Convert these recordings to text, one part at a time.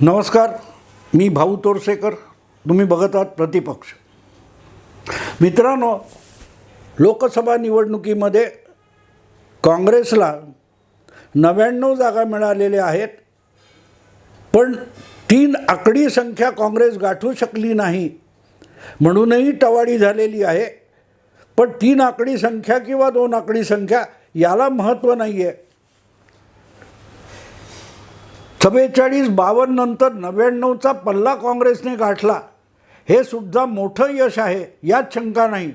नमस्कार, मी भाऊ तोरसेकर. तुम्ही बघत आहात प्रतिपक्ष. मित्रांनो, लोकसभा निवडणुकीमध्ये काँग्रेसला 99 जागा मिळालेल्या आहेत, पण 3 आकडी संख्या काँग्रेस गाठू शकली नाही म्हणूनही टवाळी झालेली आहे. पण 3 आकडी संख्या किंवा 2 आकडी संख्या याला महत्त्व नाही आहे. 44-52 नंतर 99चा पल्ला काँग्रेसने गाठला, हे सुद्धा मोठं यश आहे, यात शंका नाही.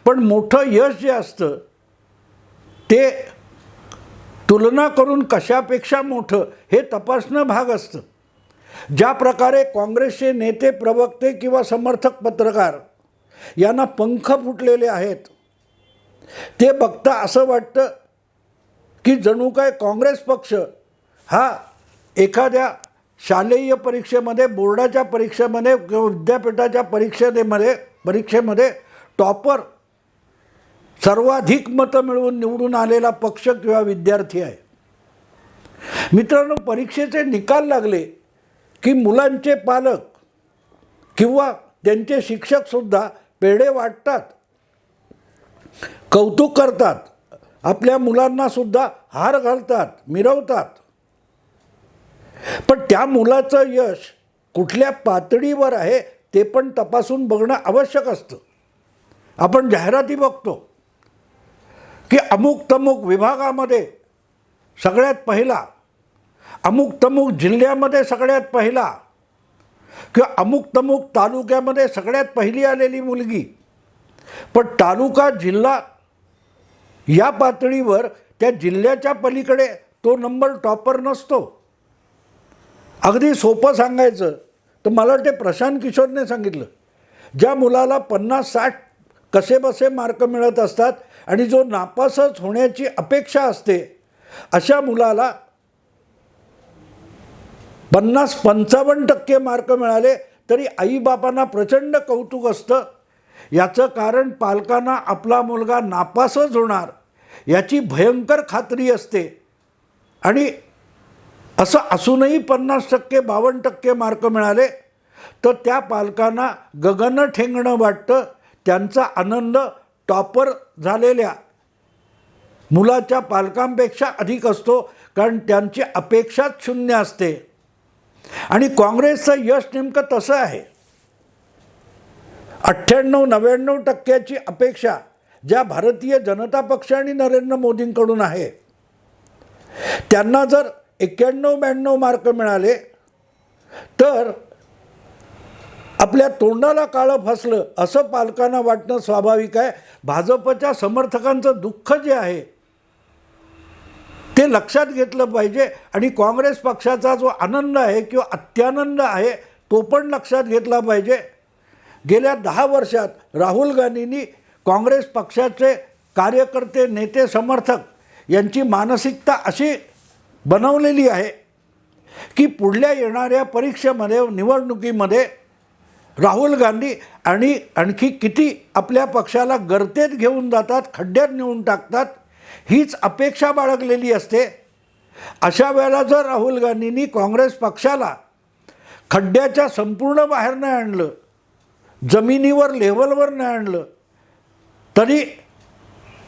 पण मोठं यश जे असतं ते तुलना करून कशापेक्षा मोठं हे तपासणं भाग असतं. ज्या प्रकारे काँग्रेसचे नेते, प्रवक्ते किंवा समर्थक पत्रकार यांना पंख फुटलेले आहेत, ते बघता असं वाटतं की जणू काय काँग्रेस पक्ष हा एखाद्या शालेय परीक्षेमध्ये, बोर्डाच्या परीक्षेमध्ये किंवा विद्यापीठाच्या परीक्षेमध्ये टॉपर, सर्वाधिक मतं मिळवून निवडून आलेला पक्ष किंवा विद्यार्थी आहे. मित्रांनो, परीक्षेचे निकाल लागले की मुलांचे पालक किंवा त्यांचे शिक्षकसुद्धा पेढे वाटतात, कौतुक करतात, आपल्या मुलांनासुद्धा हार घालतात, मिरवतात. पण त्या मुलाचं यश कुठल्या पातळीवर आहे ते पण तपासून बघणं आवश्यक असतं. आपण जाहिराती बघतो की अमुक तमुक विभागामध्ये सगळ्यात पहिला, अमुक तमुक जिल्ह्यामध्ये सगळ्यात पहिला, किंवा अमुक तमुक तालुक्यामध्ये सगळ्यात पहिली आलेली मुलगी. पण तालुका, जिल्हा या पातळीवर त्या जिल्ह्याच्या पलीकडे तो नंबर टॉपर नसतो. अगदी सोपं सांगायचं तर मला वाटते प्रशांत किशोरने सांगितलं, ज्या मुलाला 50-60 कसेबसे मार्क मिळत असतात आणि जो नापासच होण्याची अपेक्षा असते, अशा मुलाला 50-55% मार्क मिळाले तरी आईबापांना प्रचंड कौतुक असतं. याचं कारण पालकांना आपला मुलगा नापासच होणार याची भयंकर खात्री असते. आणि असं असूनही 50%, 52% मार्क मिळाले तर त्या पालकांना गगन ठेंगणं वाटतं. त्यांचा आनंद टॉपर झालेल्या मुलाच्या पालकांपेक्षा अधिक असतो, कारण त्यांची अपेक्षाच शून्य असते. आणि काँग्रेसचं यश नेमकं तसं आहे. 98-99% अपेक्षा ज्या भारतीय जनता पक्ष आणि नरेंद्र मोदींकडून आहे, त्यांना जर 91-92 मार्क मिळाले तर आपल्या तोंडाला काळं फसलं असं पालकांना वाटणं स्वाभाविक आहे. भाजपच्या समर्थकांचं दुःख जे आहे ते लक्षात घेतलं पाहिजे आणि काँग्रेस पक्षाचा जो आनंद आहे किंवा अत्यानंद आहे तो पण लक्षात घेतला पाहिजे. गेल्या 10 वर्षात राहुल गांधींनी काँग्रेस पक्षाचे कार्यकर्ते, नेते, समर्थक यांची मानसिकता अशी बनवलेली आहे की पुढल्या येणाऱ्या परीक्षेमध्ये, निवडणुकीमध्ये राहुल गांधी आणि आणखी किती आपल्या पक्षाला गर्तेत घेऊन जातात, खड्ड्यात नेऊन टाकतात, हीच अपेक्षा बाळगलेली असते. अशा वेळेला जर राहुल गांधींनी काँग्रेस पक्षाला खड्ड्याच्या संपूर्ण बाहेर नाही आणलं, जमिनीवर, लेवलवर नाही आणलं, तरी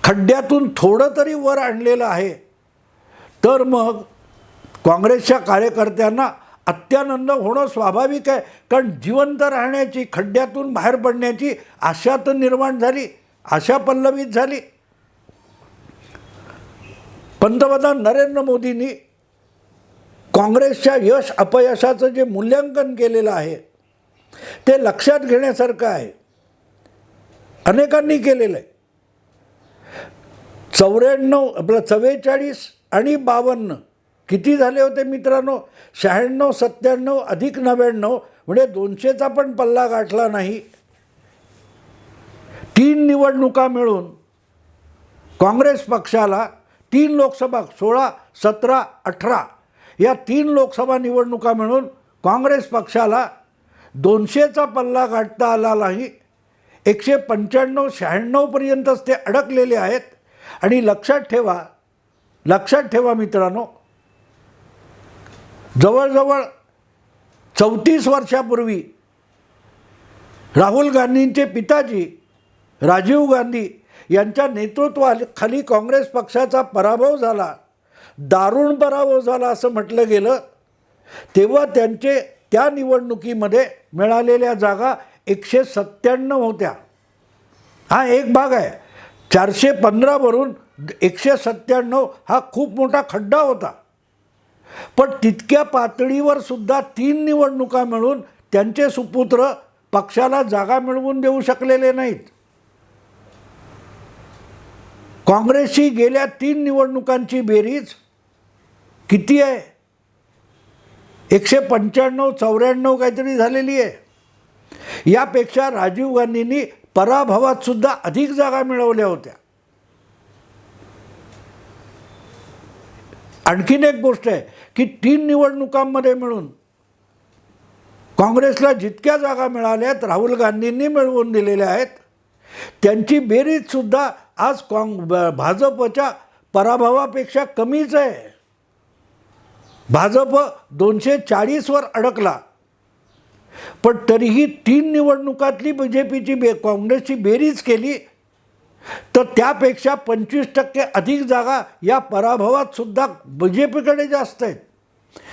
खड्ड्यातून थोडं तरी वर आणलेलं आहे, तर मग काँग्रेसच्या कार्यकर्त्यांना अत्यानंद होणं स्वाभाविक आहे. कारण जिवंत राहण्याची, खड्ड्यातून बाहेर पडण्याची आशा तर निर्माण झाली, आशा पल्लवित झाली. पंतप्रधान नरेंद्र मोदींनी काँग्रेसच्या यश अपयशाचं जे मूल्यांकन केलेलं आहे ते लक्षात घेण्यासारखं आहे. अनेकांनी केलेलं आहे. 44 आणि 52 किती झाले होते मित्रांनो? 96, 97 अधिक 99 म्हणजे 200चा पण पल्ला गाठला नाही. 3 निवडणुका मिळून काँग्रेस पक्षाला 3 लोकसभा, 16, 17, 18 या 3 लोकसभा निवडणुका मिळून काँग्रेस पक्षाला 200चा पल्ला गाठता आला नाही. 195-96 पर्यंतच ते अडकलेले आहेत. आणि लक्षात ठेवा मित्रांनो, जवळजवळ 34 वर्षापूर्वी राहुल गांधींचे पिताजी राजीव गांधी यांच्या नेतृत्वाखाली काँग्रेस पक्षाचा पराभव झाला, दारुण पराभव झाला असं म्हटलं गेलं, तेव्हा त्यांचे त्या निवडणुकीमध्ये मिळालेल्या जागा 197 होत्या. हा एक भाग आहे. 415 वरून 197 हा खूप मोठा खड्डा होता. पण तितक्या पातळीवर सुद्धा 3 निवडणुका मिळून त्यांचे सुपुत्र पक्षाला जागा मिळवून देऊ शकलेले नाहीत. काँग्रेसची गेल्या 3 निवडणुकांची बेरीज किती आहे? 195 94 काहीतरी झालेली आहे. यापेक्षा राजीव गांधींनी पराभवात सुद्धा अधिक जागा मिळवल्या होत्या. आणखीन एक गोष्ट आहे की 3 निवडणुकांमध्ये मिळून काँग्रेसला जितक्या जागा मिळाल्यात राहुल गांधींनी मिळवून दिलेल्या आहेत, त्यांची बेरीज सुद्धा आज भाजपच्या पराभवापेक्षा कमीच आहे. भाजप 240 वर अडकला, पण तरीही 3 निवडणुकातली BJPची काँग्रेसची बेरीज केली तर त्यापेक्षा 25% अधिक जागा या पराभवात सुद्धा BJPकडे जास्त आहेत.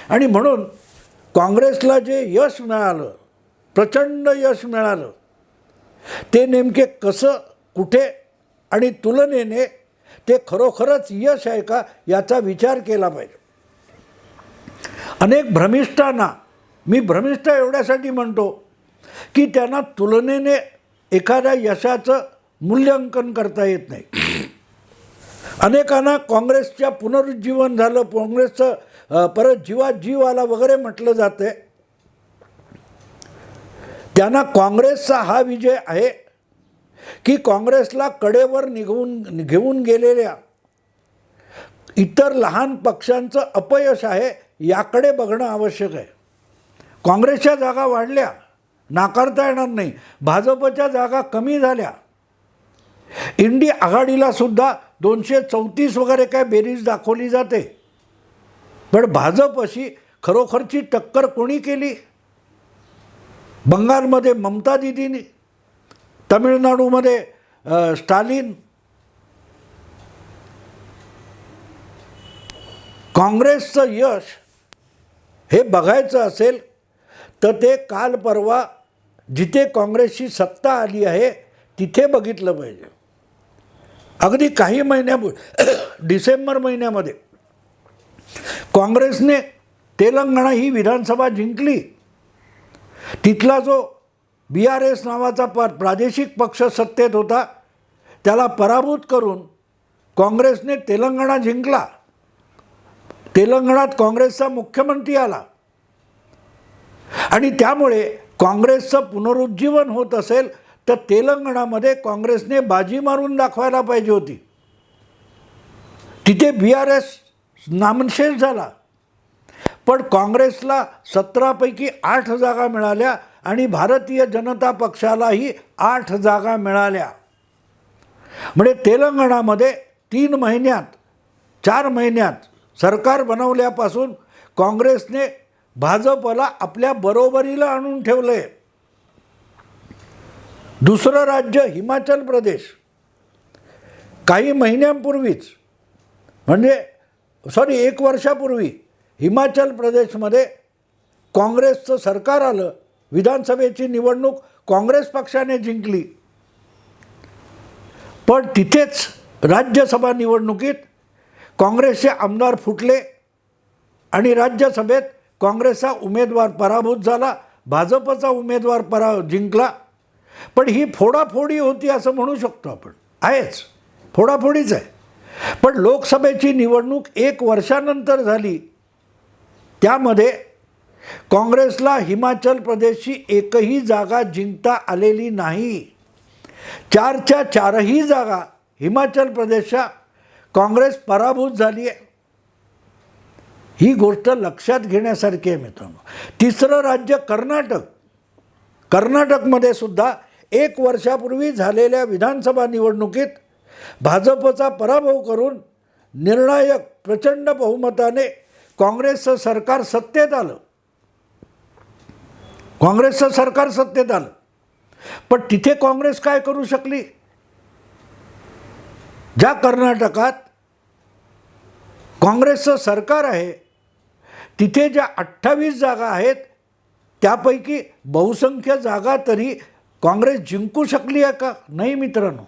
आणि म्हणून काँग्रेसला जे यश मिळालं, प्रचंड यश मिळालं, ते नेमके कसं, कुठे आणि तुलनेने ते खरोखरच यश आहे का याचा विचार केला पाहिजे. अनेक भ्रमिष्ठांना मी भ्रमिष्ठ एवढ्यासाठी म्हणतो की त्यांना तुलनेने एखाद्या यशाचं मूल्यांकन करता येत नाही. अनेकांना काँग्रेसच्या पुनरुज्जीवन झालं, काँग्रेसचं परत जीवात जीव आला वगैरे म्हटलं जाते. त्यांना काँग्रेसचा हा विजय आहे की काँग्रेसला कडेवर घेऊन गेलेल्या इतर लहान पक्षांचं अपयश आहे याकडे बघणं आवश्यक आहे. काँग्रेसच्या जागा वाढल्या, नाकारता येणार नाही. भाजपच्या जागा कमी झाल्या. इंडी आघाडीला सुद्धा 234 वगैरे काय बेरीज दाखवली जाते. पण भाजपशी खरोखरची टक्कर कोणी केली? बंगालमध्ये ममता दिदींनी, तमिळनाडूमध्ये स्टालिन. काँग्रेसचं यश हे बघायचं असेल तर ते काल परवा जिथे काँग्रेसची सत्ता आली आहे तिथे बघितलं पाहिजे. अगदी काही डिसेंबर महिन्यामध्ये काँग्रेसने तेलंगणा ही विधानसभा जिंकली. तिथला जो BRS नावाचा प्रादेशिक पक्ष सत्तेत होता त्याला पराभूत करून काँग्रेसने तेलंगणा जिंकला. तेलंगणात काँग्रेसचा मुख्यमंत्री आला. आणि त्यामुळे काँग्रेसचं पुनरुज्जीवन होत असेल तर तेलंगणामध्ये काँग्रेसने बाजी मारून दाखवायला पाहिजे होती. तिथे BRS नामशेष झाला. पण काँग्रेसला 17 पैकी 8 जागा मिळाल्या आणि भारतीय जनता पक्षालाही 8 जागा मिळाल्या. म्हणजे तेलंगणामध्ये 3 महिन्यात 4 महिन्यात सरकार बनवल्यापासून काँग्रेसने भाजपला आपल्या बरोबरीला आणून ठेवलं आहे. दुसरं राज्य हिमाचल प्रदेश काही महिन्यांपूर्वीच, म्हणजे 1 वर्षापूर्वी हिमाचल प्रदेशमध्ये काँग्रेसचं सरकार आलं. विधानसभेची निवडणूक काँग्रेस पक्षाने जिंकली. पण तिथेच राज्यसभा निवडणुकीत काँग्रेसचे आमदार फुटले आणि राज्यसभेत काँग्रेसचा उमेदवार पराभूत झाला, भाजपचा उमेदवार जिंकला. पण ही फोडाफोडी होती असं म्हणू शकतो आपण. आहेच, फोडाफोडीच आहे. पण लोकसभेची निवडणूक 1 वर्षानंतर झाली. त्यामध्ये काँग्रेसला हिमाचल प्रदेशची एकही जागा जिंकता आलेली नाही. 4च्या 4ही जागा हिमाचल प्रदेशच्या काँग्रेस पराभूत झाली आहे. ही गोष्ट लक्षात घेण्यासारखी आहे मित्रांनो. तिसरं राज्य कर्नाटक. कर्नाटकमध्ये सुद्धा 1 वर्षापूर्वी झालेल्या विधानसभा निवडणुकीत भाजपचा पराभव करून निर्णायक प्रचंड बहुमताने काँग्रेसचं सरकार सत्तेत आलं. काँग्रेसचं सरकार सत्तेत आलं, पण तिथे काँग्रेस काय करू शकली? ज्या कर्नाटकात काँग्रेसचं सरकार आहे तिथे ज्या 28 जागा आहेत त्यापैकी बहुसंख्य जागा तरी काँग्रेस जिंकू शकली आहे का? नाही मित्रांनो.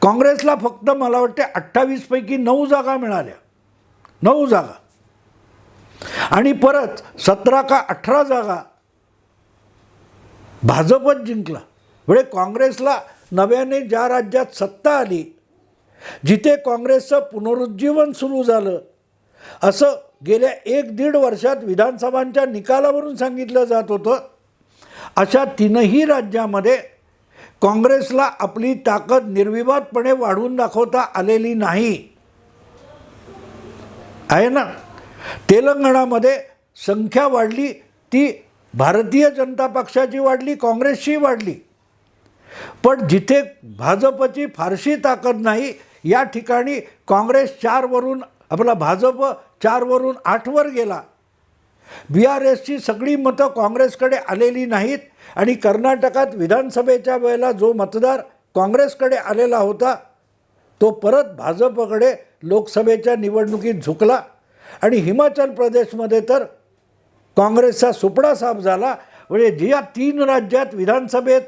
काँग्रेसला फक्त मला वाटते 28 पैकी 9 जागा मिळाल्या, 9 जागा, आणि परत 17 का 18 जागा भाजपच जिंकला. म्हणजे काँग्रेसला नव्याने ज्या राज्यात सत्ता आली, जिथे काँग्रेसचं पुनरुज्जीवन सुरू झालं, असं गेल्या 1-1.5 वर्षात विधानसभांच्या निकालावरून सांगितलं जात होतं, अशा 3ही राज्यामध्ये काँग्रेसला आपली ताकद निर्विवादपणे वाढवून दाखवता आलेली नाही आहे ना. तेलंगणामध्ये संख्या वाढली, ती भारतीय जनता पक्षाची वाढली, काँग्रेसची वाढली, पण जिथे भाजपची फारशी ताकद नाही या ठिकाणी काँग्रेस 4वरून भाजप 4वरून 8वर गेला. BRSची सगळी मतं काँग्रेसकडे आलेली नाहीत आणि कर्नाटकात विधानसभेच्या वेळेला जो मतदार काँग्रेसकडे आलेला होता तो परत भाजपकडे लोकसभेच्या निवडणुकीत झुकला. आणि हिमाचल प्रदेशमध्ये तर काँग्रेसचा सुपडा साफ झाला. म्हणजे ज्या 3 राज्यात विधानसभेत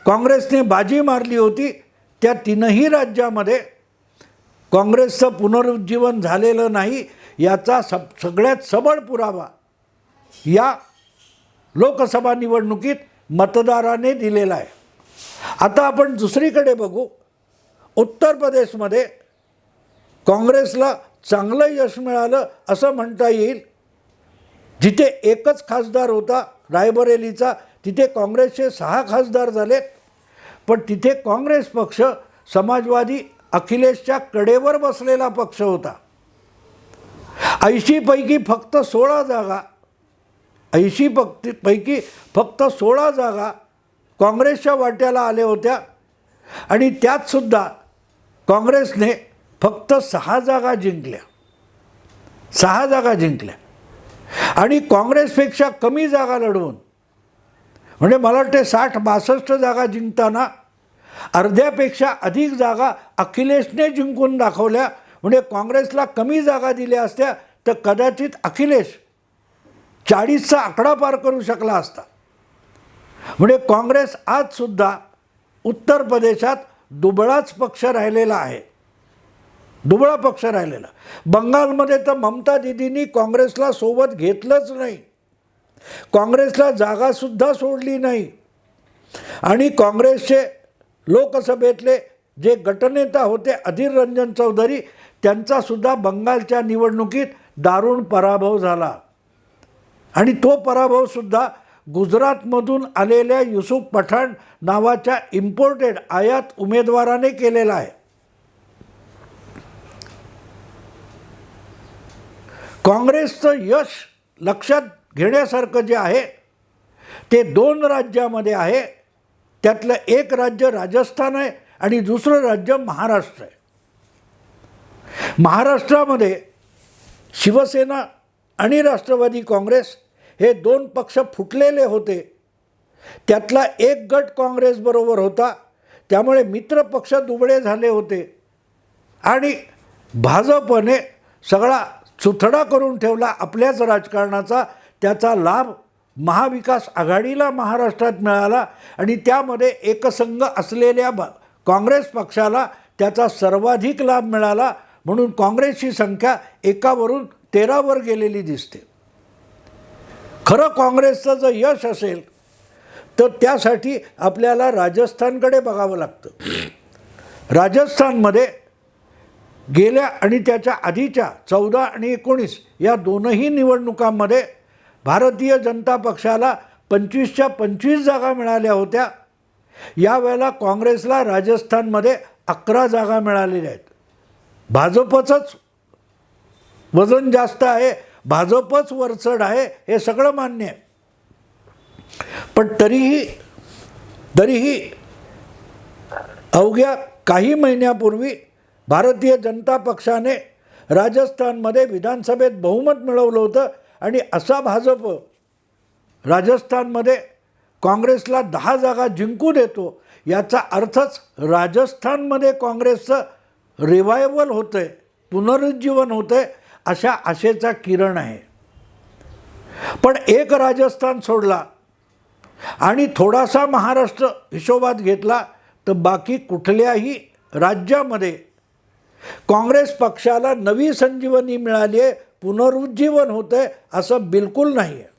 काँग्रेसने बाजी मारली होती त्या 3ही राज्यामध्ये काँग्रेसचं पुनरुज्जीवन झालेलं नाही, याचा सगळ्यात सबळ पुरावा या लोकसभा निवडणुकीत मतदाराने दिलेला आहे. आता आपण दुसरीकडे बघू. उत्तर प्रदेशमध्ये काँग्रेसला चांगलं यश मिळालं असं म्हणता येईल. जिथे एकच खासदार होता रायबरेलीचा, तिथे काँग्रेसचे 6 खासदार झालेत, पण तिथे काँग्रेस पक्ष समाजवादी अखिलेशच्या कडेवर बसलेला पक्ष होता. 80 पैकी फक्त 16 जागा 80 पैकी फक्त 16 जागा काँग्रेसच्या वाट्याला आल्या होत्या आणि त्यातसुद्धा काँग्रेसने फक्त 6 जागा जिंकल्या. 6 जागा जिंकल्या आणि काँग्रेसपेक्षा कमी जागा लढवून, म्हणजे मला वाटते 60-62 जागा जिंकताना अर्ध्यापेक्षा अधिक जागा अखिलेशने जिंकून दाखवल्या. म्हणजे काँग्रेसला कमी जागा दिल्या असत्या तर कदाचित अखिलेश 40चा आकडा पार करू शकला असता. म्हणजे काँग्रेस आजसुद्धा उत्तर प्रदेशात दुबळाच पक्ष राहिलेला आहे, दुबळा पक्ष राहिलेला. बंगालमध्ये तर ममता दीदींनी काँग्रेसला सोबत घेतलंच नाही, काँग्रेसला जागासुद्धा सोडली नाही. आणि काँग्रेसचे लोकसभेतले जे गटनेता होते अधीर रंजन चौधरी, त्यांचासुद्धा बंगालच्या निवडणुकीत दारुण पराभव झाला. आणि तो पराभवसुद्धा गुजरातमधून आलेल्या युसुफ पठाण नावाच्या इम्पोर्टेड आयात उमेदवाराने केलेला आहे. काँग्रेसचं यश लक्षात घेण्यासारखं जे आहे ते 2 राज्यामध्ये आहे. त्यातलं एक राज्य राजस्थान आहे आणि दुसरं राज्य महाराष्ट्र आहे. महाराष्ट्रामध्ये शिवसेना आणि राष्ट्रवादी काँग्रेस हे 2 पक्ष फुटलेले होते. त्यातला एक गट काँग्रेसबरोबर होता, त्यामुळे मित्र पक्ष दुबळे झाले होते आणि भाजपने सगळा चुथडा करून ठेवला आपल्याच राजकारणाचा. त्याचा लाभ महाविकास आघाडीला महाराष्ट्रात मिळाला आणि त्यामध्ये एकसंघ असलेल्या काँग्रेस पक्षाला त्याचा सर्वाधिक लाभ मिळाला. म्हणून काँग्रेसची संख्या 1वरून 13वर गेलेली दिसते. खरं काँग्रेसचं जर यश असेल तर त्यासाठी आपल्याला राजस्थानकडे बघावं लागतं. राजस्थानमध्ये गेल्या आणि त्याच्या आधीच्या 14 आणि 19 या 2ही निवडणुकांमध्ये भारतीय जनता पक्षाला 25च्या 25 जागा मिळाल्या होत्या. यावेळेला काँग्रेसला राजस्थानमध्ये 11 जागा मिळालेल्या आहेत. भाजपचंच वजन जास्त आहे, भाजपच वरचढ आहे, हे सगळं मान्य आहे. पण तरीही अवघ्या काही महिन्यापूर्वी भारतीय जनता पक्षाने राजस्थानमध्ये विधानसभेत बहुमत मिळवलं होतं आणि असा भाजप राजस्थानमध्ये काँग्रेसला 10 जागा जिंकू देतो, याचा अर्थच राजस्थानमध्ये काँग्रेसचं रिवायवल होतं आहे, पुनरुज्जीवन होतं आहे, अशा आशेचा किरण आहे. पण एक राजस्थान सोडला आणि थोडासा महाराष्ट्र हिशोबात घेतला तर बाकी कुठल्याही राज्यामध्ये काँग्रेस पक्षाला नवी संजीवनी मिळाली आहे, पुनरुज्जीवन होतं आहे असं बिलकुल नाही आहे.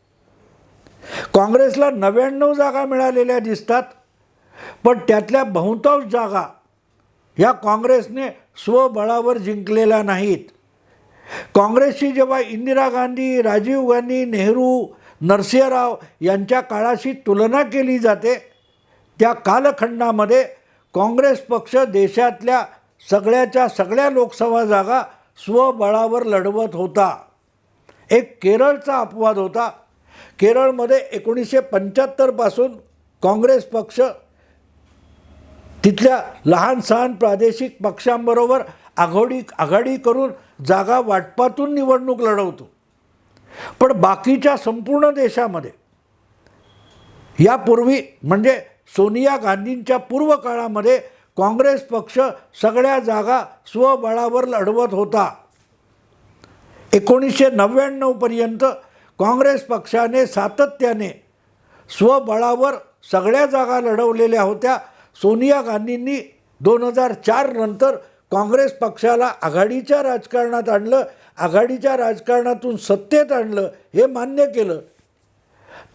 काँग्रेसला 99 जागा मिळालेल्या दिसतात, पण त्यातल्या बहुतांश जागा ह्या काँग्रेसने स्वबळावर जिंकलेल्या नाहीत. काँग्रेसची जेव्हा इंदिरा गांधी, राजीव गांधी, नेहरू, नरसिंहराव यांच्या काळाशी तुलना केली जाते, त्या कालखंडामध्ये काँग्रेस पक्ष देशातल्या सगळ्याच्या सगळ्या लोकसभा जागा स्वबळावर लढवत होता. एक केरळचा अपवाद होता. केरळमध्ये 1975 पासून काँग्रेस पक्ष तिथल्या लहान सहान प्रादेशिक पक्षांबरोबर आघाडी करून जागा वाटपातून निवडणूक लढवतो. पण बाकीच्या संपूर्ण देशामध्ये यापूर्वी म्हणजे सोनिया गांधींच्या पूर्व काळामध्ये काँग्रेस पक्ष सगळ्या जागा स्वबळावर लढवत होता. 1999 पर्यंत काँग्रेस पक्षाने सातत्याने स्वबळावर सगळ्या जागा लढवलेल्या होत्या. सोनिया गांधींनी 2004 नंतर काँग्रेस पक्षाला आघाडीच्या राजकारणात आणलं, आघाडीच्या राजकारणातून सत्तेत आणलं, हे मान्य केलं.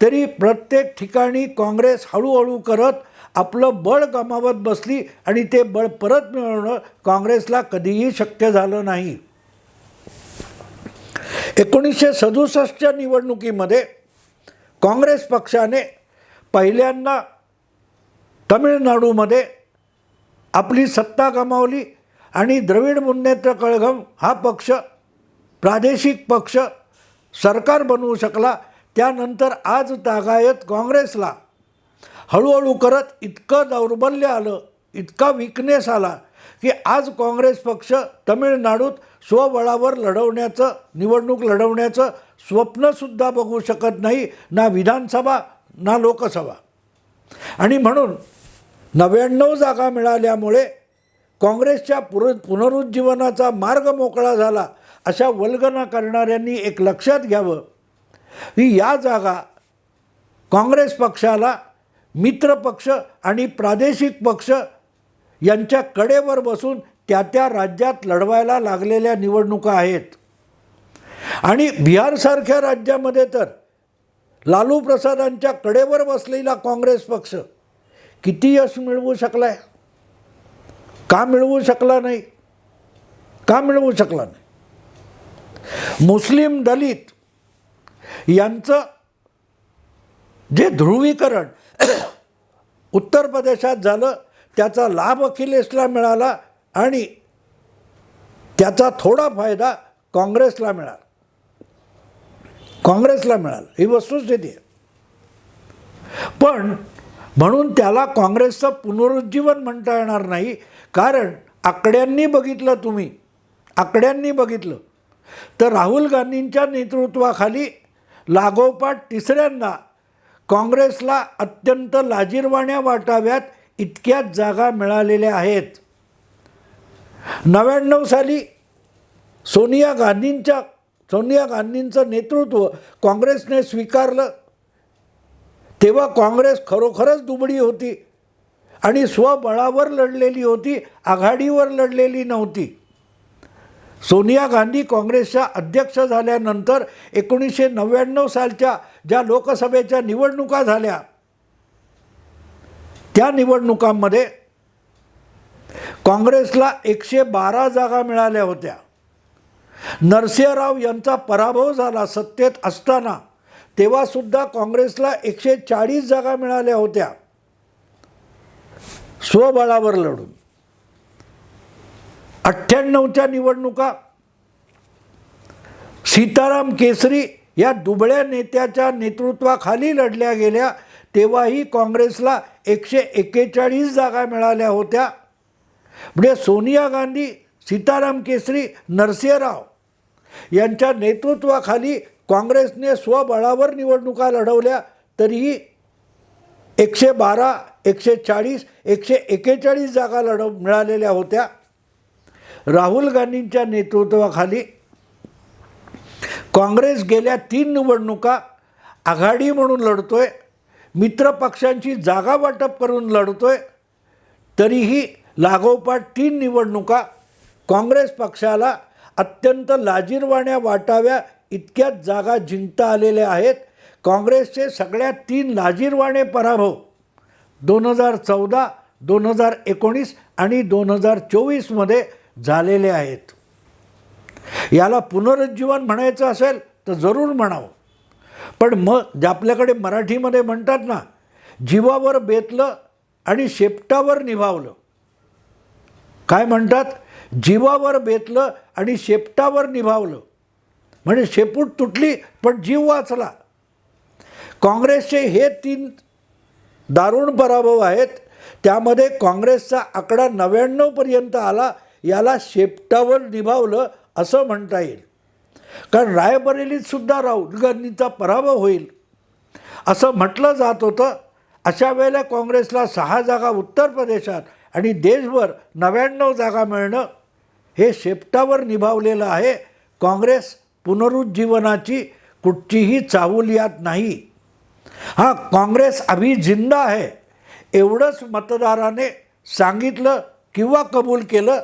तरी प्रत्येक ठिकाणी काँग्रेस हळूहळू करत आपलं बळ गमावत बसली आणि ते बळ परत मिळवणं काँग्रेसला कधीही शक्य झालं नाही. 1967च्या निवडणुकीमध्ये काँग्रेस पक्षाने पहिल्यांदा तमिळनाडूमध्ये आपली सत्ता गमावली आणि द्रविड मुन्नेत्र कळघम हा पक्ष प्रादेशिक पक्ष सरकार बनवू शकला. त्यानंतर आज तागायत काँग्रेसला हळूहळू करत इतकं दौर्बल्य आलं, इतका विकनेस आला की आज काँग्रेस पक्ष तमिळनाडूत स्वबळावर निवडणूक लढवण्याचं स्वप्नसुद्धा बघू शकत नाही, ना विधानसभा ना लोकसभा. आणि म्हणून 99 जागा मिळाल्यामुळे काँग्रेसच्या पुनरुज्जीवनाचा मार्ग मोकळा झाला, अशा वल्गना करणाऱ्यांनी एक लक्षात घ्यावं की या जागा काँग्रेस पक्षाला मित्रपक्ष आणि प्रादेशिक पक्ष यांच्या कडेवर बसून त्या राज्यात लढवायला लागलेल्या निवडणुका आहेत. आणि बिहारसारख्या राज्यामध्ये तर लालू प्रसादांच्या कडेवर बसलेला काँग्रेस पक्ष किती यश मिळवू शकला आहे? का मिळवू शकला नाही? का मिळवू शकला नाही? मुस्लिम दलित यांचं जे ध्रुवीकरण उत्तर प्रदेशात झालं, त्याचा लाभ अखिलेशला मिळाला आणि त्याचा थोडा फायदा काँग्रेसला मिळाला. ही वस्तुस्थिती आहे. पण म्हणून त्याला काँग्रेसचं पुनरुज्जीवन म्हणता येणार नाही, कारण आकड्यांनी बघितलं तर राहुल गांधींच्या नेतृत्वाखाली लागोपाठ तिसऱ्यांदा काँग्रेसला अत्यंत लाजिरवाण्या वाटाव्यात इतक्याच जागा मिळालेल्या आहेत. 99 साली सोनिया गांधींचं नेतृत्व काँग्रेसने स्वीकारलं, तेव्हा काँग्रेस खरोखरच दुबळी होती आणि स्वबळावर लढलेली होती, आघाडीवर लढलेली नव्हती. सोनिया गांधी काँग्रेसच्या अध्यक्ष झाल्यानंतर 1999 सालच्या ज्या लोकसभेच्या निवडणुका झाल्या, त्या निवडणुकांमध्ये काँग्रेसला 112 जागा मिळाल्या होत्या. नरसिंहराव यांचा पराभव झाला सत्तेत असताना, तेव्हासुद्धा काँग्रेसला 140 जागा मिळाल्या होत्या स्वबळावर लढून. 98च्या निवडणुका सीताराम केसरी या दुबळ्या नेत्याच्या नेतृत्वाखाली लढल्या गेल्या, तेव्हाही काँग्रेसला 141 जागा मिळाल्या होत्या. म्हणजे सोनिया गांधी, सीताराम केसरी, नरसिंहराव यांच्या नेतृत्वाखाली काँग्रेसने स्वबळावर निवडणुका लढवल्या, तरीही 112, 140, 141 जागा मिळालेल्या होत्या. राहुल गांधींच्या नेतृत्वाखाली काँग्रेस गेल्या 3 निवडणुका आघाडी म्हणून लढतोय, मित्र पक्षांची जागा वाटप करून लढतोय. तरीही लागोपाठ 3 निवडणुका काँग्रेस पक्षाला अत्यंत लाजिरवाण्या वाटाव्या इतक्याच जागा जिंकता आलेल्या आहेत. काँग्रेसचे सगळ्यात 3 लाजिरवाणे पराभव 2014, 2019 आणि 2024मध्ये झालेले आहेत. याला पुनरुज्जीवन म्हणायचं असेल तर जरूर म्हणावं, पण मग आपल्याकडे मराठीमध्ये म्हणतात ना, जीवावर बेतलं आणि शेपटावर निभावलं. काय म्हणतात? जीवावर बेतलं आणि शेपटावर निभावलं. म्हणजे शेपूट तुटली पण जीव वाचला. काँग्रेसचे हे 3 दारुण पराभव आहेत. त्यामध्ये काँग्रेसचा आकडा 99पर्यंत आला. याला शेपटावर निभावलं असं म्हणता येईल. कारण रायबरेलीत सुद्धा राहुल गांधींचा पराभव होईल असं म्हटलं जात होतं. अशा वेळेला काँग्रेसला 6 जागा उत्तर प्रदेशात आणि देशभर 99 जागा मिळणं हे शेपटावर निभावलेलं आहे. काँग्रेस पुनरुज्जीवनाची कुठचीही चाहुल यात नाही. हां, काँग्रेस अभी जिंदा आहे एवढंच मतदाराने सांगितलं किंवा कबूल केलं,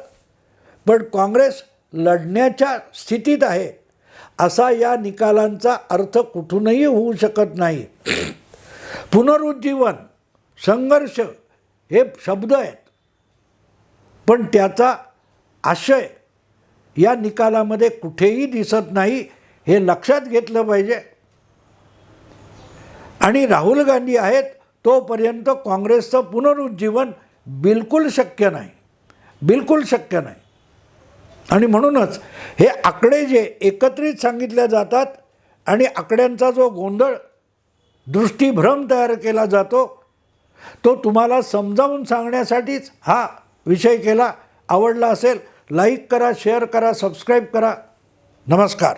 पण काँग्रेस लढण्याच्या स्थितीत आहे असा या निकालांचा अर्थ कुठूनही होऊ शकत नाही. पुनरुज्जीवन, संघर्ष हे शब्द आहेत, पण त्याचा आशय या निकालामध्ये कुठेही दिसत नाही. हे लक्षात घेतलं पाहिजे. आणि राहुल गांधी आहेत तोपर्यंत काँग्रेसचं पुनरुज्जीवन बिलकुल शक्य नाही, बिलकुल शक्य नाही. आणि म्हणूनच हे आकडे जे एकत्रित सांगितले जातात आणि आकड्यांचा जो गोंधळ, दृष्टीभ्रम तयार केला जातो, तो तुम्हाला समजावून सांगण्यासाठीच हा विषय केला. आवडला असेल लाईक करा, शेअर करा, सबस्क्राईब करा. नमस्कार.